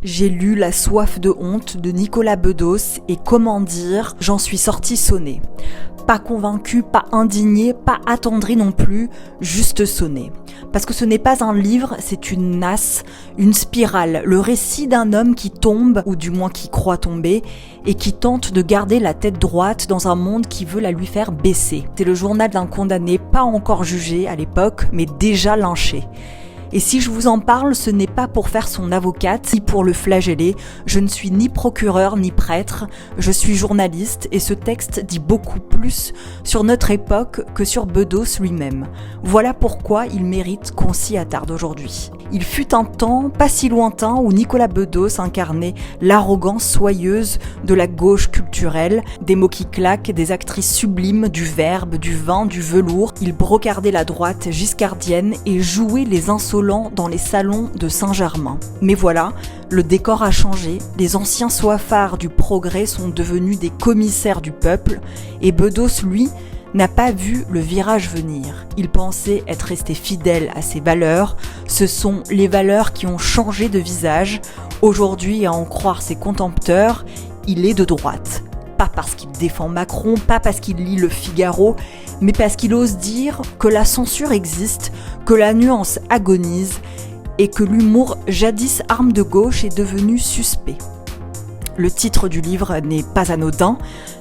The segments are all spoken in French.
J'ai lu La soif de honte de Nicolas Bedos et comment dire, j'en suis sortie sonnée. Pas convaincue, pas indignée, pas attendrie non plus, juste sonnée. Parce que ce n'est pas un livre, c'est une nasse, une spirale, le récit d'un homme qui tombe, ou du moins qui croit tomber, et qui tente de garder la tête droite dans un monde qui veut la lui faire baisser. C'est le journal d'un condamné pas encore jugé à l'époque, mais déjà lynché. Et si je vous en parle, ce n'est pas pour faire son avocate, ni pour le flageller. Je ne suis ni procureur ni prêtre, je suis journaliste et ce texte dit beaucoup plus sur notre époque que sur Bedos lui-même. Voilà pourquoi il mérite qu'on s'y attarde aujourd'hui. Il fut un temps, pas si lointain, où Nicolas Bedos incarnait l'arrogance soyeuse de la gauche culturelle, des mots qui claquent, des actrices sublimes, du verbe, du vin, du velours. Il brocardait la droite giscardienne et jouait les insolents dans les salons de Saint-Germain. Mais voilà, le décor a changé, les anciens soifards du progrès sont devenus des commissaires du peuple, et Bedos, lui, n'a pas vu le virage venir. Il pensait être resté fidèle à ses valeurs. Ce sont les valeurs qui ont changé de visage. Aujourd'hui, à en croire ses contempteurs, il est de droite. Pas parce qu'il défend Macron, pas parce qu'il lit Le Figaro, mais parce qu'il ose dire que la censure existe, que la nuance agonise et que l'humour, jadis arme de gauche, est devenu suspect. Le titre du livre n'est pas anodin.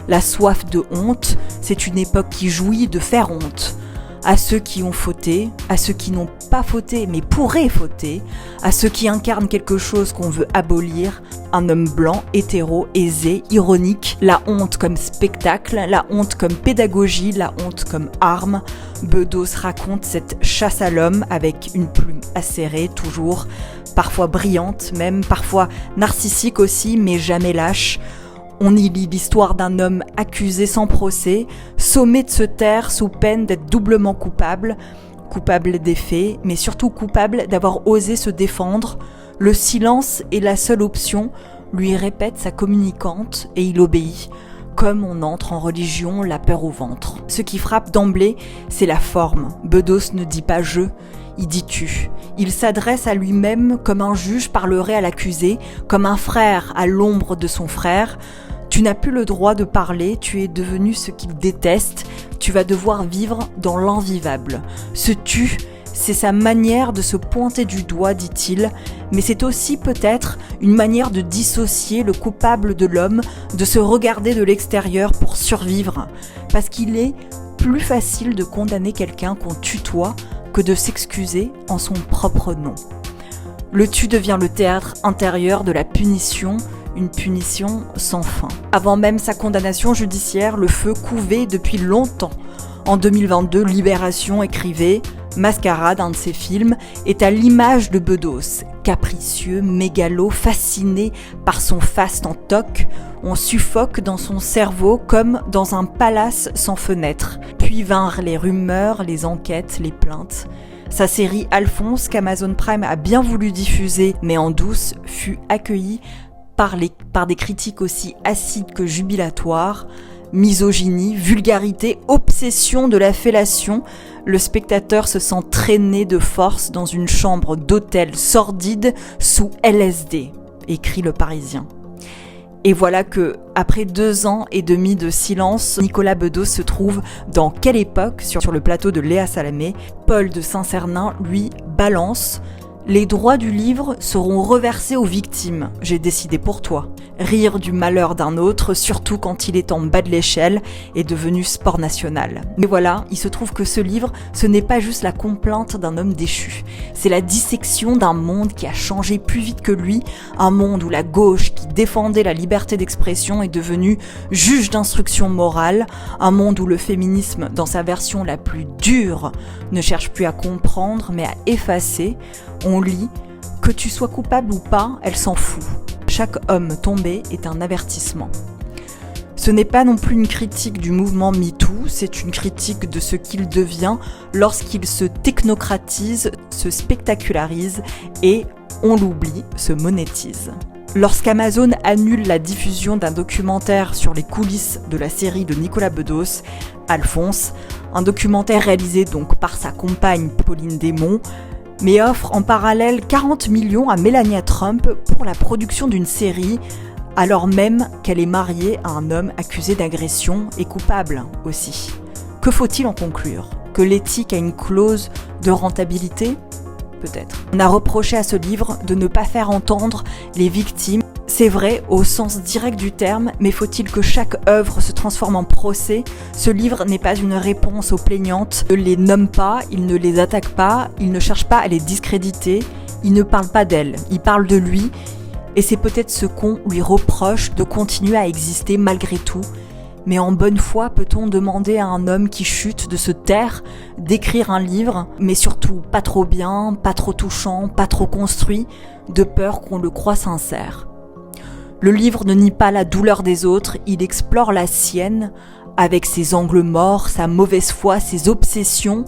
La soif de honte, c'est une époque qui jouit de faire honte. À ceux qui ont fauté, à ceux qui n'ont pas fauté mais pourraient fauter, à ceux qui incarnent quelque chose qu'on veut abolir, un homme blanc, hétéro, aisé, ironique, la honte comme spectacle, la honte comme pédagogie, la honte comme arme. Bedos raconte cette chasse à l'homme avec une plume acérée, toujours, parfois brillante même, parfois narcissique aussi, mais jamais lâche. On y lit l'histoire d'un homme accusé sans procès, sommé de se taire sous peine d'être doublement coupable des faits, mais surtout coupable d'avoir osé se défendre. Le silence est la seule option, lui répète sa communicante, et il obéit. Comme on entre en religion, la peur au ventre. Ce qui frappe d'emblée, c'est la forme. Bedos ne dit pas « je », il dit « tu ». Il s'adresse à lui-même comme un juge parlerait à l'accusé, comme un frère à l'ombre de son frère. Tu n'as plus le droit de parler, tu es devenu ce qu'il déteste, tu vas devoir vivre dans l'invivable. Ce « tu », c'est sa manière de se pointer du doigt, dit-il, mais c'est aussi peut-être une manière de dissocier le coupable de l'homme, de se regarder de l'extérieur pour survivre, parce qu'il est plus facile de condamner quelqu'un qu'on tutoie que de s'excuser en son propre nom. Le tu devient le théâtre intérieur de la punition, une punition sans fin. Avant même sa condamnation judiciaire, le feu couvait depuis longtemps. En 2022, Libération écrivait « Mascarade », un de ses films, est à l'image de Bedos. Capricieux, mégalo, fasciné par son faste en toque, on suffoque dans son cerveau comme dans un palace sans fenêtre. Puis vinrent les rumeurs, les enquêtes, les plaintes. Sa série Alphonse, qu'Amazon Prime a bien voulu diffuser, mais en douce, fut accueillie par des critiques aussi acides que jubilatoires. Misogynie, vulgarité, obsession de la fellation, le spectateur se sent traîné de force dans une chambre d'hôtel sordide sous LSD, écrit Le Parisien. Et voilà que, après 2 ans et demi de silence, Nicolas Bedos se trouve dans Quelle époque sur le plateau de Léa Salamé. Paul de Saint-Cernin, lui, balance « Les droits du livre seront reversés aux victimes, j'ai décidé pour toi. » Rire du malheur d'un autre, surtout quand il est en bas de l'échelle, est devenu sport national. Mais voilà, il se trouve que ce livre, ce n'est pas juste la complainte d'un homme déchu. C'est la dissection d'un monde qui a changé plus vite que lui, un monde où la gauche qui défendait la liberté d'expression est devenue juge d'instruction morale, un monde où le féminisme, dans sa version la plus dure, ne cherche plus à comprendre mais à effacer. On lit « Que tu sois coupable ou pas, elle s'en fout. Chaque homme tombé est un avertissement. » Ce n'est pas non plus une critique du mouvement MeToo, c'est une critique de ce qu'il devient lorsqu'il se technocratise, se spectacularise et, on l'oublie, se monétise. Lorsqu'Amazon annule la diffusion d'un documentaire sur les coulisses de la série de Nicolas Bedos, Alphonse, un documentaire réalisé donc par sa compagne Pauline Desmond, mais offre en parallèle 40 millions à Melania Trump pour la production d'une série, alors même qu'elle est mariée à un homme accusé d'agression et coupable aussi. Que faut-il en conclure ? Que l'éthique a une clause de rentabilité ? Peut-être. On a reproché à ce livre de ne pas faire entendre les victimes. C'est vrai au sens direct du terme, mais faut-il que chaque œuvre se transforme en procès ? Ce livre n'est pas une réponse aux plaignantes. Il ne les nomme pas, il ne les attaque pas, il ne cherche pas à les discréditer, il ne parle pas d'elle, il parle de lui. Et c'est peut-être ce qu'on lui reproche de continuer à exister malgré tout. Mais en bonne foi, peut-on demander à un homme qui chute de se taire, d'écrire un livre, mais surtout pas trop bien, pas trop touchant, pas trop construit, de peur qu'on le croie sincère. Le livre ne nie pas la douleur des autres, il explore la sienne, avec ses angles morts, sa mauvaise foi, ses obsessions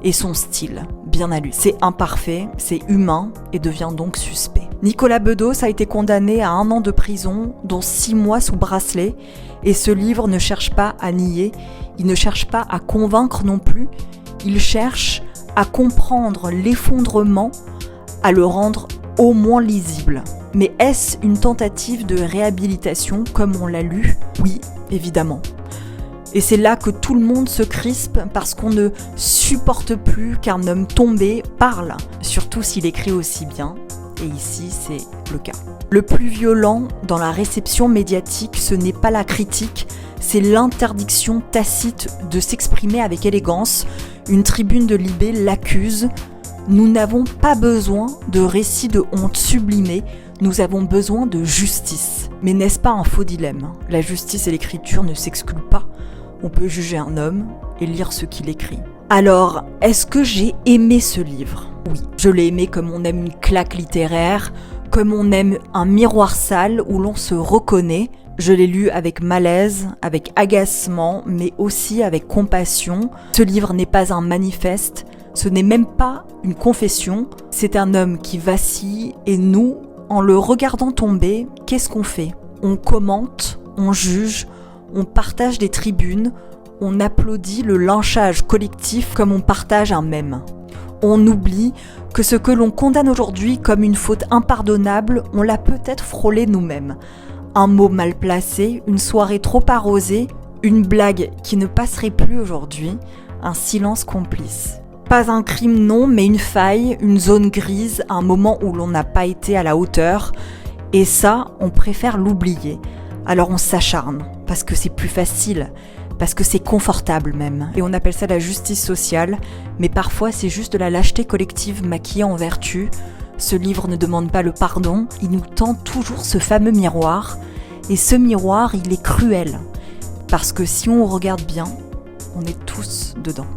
et son style, bien à lui. C'est imparfait, c'est humain et devient donc suspect. Nicolas Bedos a été condamné à 1 an de prison, dont 6 mois sous bracelet, et ce livre ne cherche pas à nier, il ne cherche pas à convaincre non plus, il cherche à comprendre l'effondrement, à le rendre au moins lisible. Mais est-ce une tentative de réhabilitation comme on l'a lu ? Oui, évidemment. Et c'est là que tout le monde se crispe parce qu'on ne supporte plus qu'un homme tombé parle, surtout s'il écrit aussi bien. Et ici, c'est le cas. Le plus violent dans la réception médiatique, ce n'est pas la critique, c'est l'interdiction tacite de s'exprimer avec élégance. Une tribune de Libé l'accuse. Nous n'avons pas besoin de récits de honte sublimés, nous avons besoin de justice. Mais n'est-ce pas un faux dilemme ? La justice et l'écriture ne s'excluent pas. On peut juger un homme et lire ce qu'il écrit. Alors, est-ce que j'ai aimé ce livre ? Oui, je l'ai aimé comme on aime une claque littéraire, comme on aime un miroir sale où l'on se reconnaît. Je l'ai lu avec malaise, avec agacement, mais aussi avec compassion. Ce livre n'est pas un manifeste, ce n'est même pas une confession. C'est un homme qui vacille et nous, en le regardant tomber, qu'est-ce qu'on fait ? On commente, on juge, on partage des tribunes, on applaudit le lynchage collectif comme on partage un mème. On oublie que ce que l'on condamne aujourd'hui comme une faute impardonnable, on l'a peut-être frôlé nous-mêmes. Un mot mal placé, une soirée trop arrosée, une blague qui ne passerait plus aujourd'hui, un silence complice. Pas un crime non, mais une faille, une zone grise, un moment où l'on n'a pas été à la hauteur. Et ça, on préfère l'oublier. Alors on s'acharne, parce que c'est plus facile, parce que c'est confortable même. Et on appelle ça la justice sociale, mais parfois c'est juste de la lâcheté collective maquillée en vertu. Ce livre ne demande pas le pardon, il nous tend toujours ce fameux miroir. Et ce miroir, il est cruel, parce que si on regarde bien, on est tous dedans.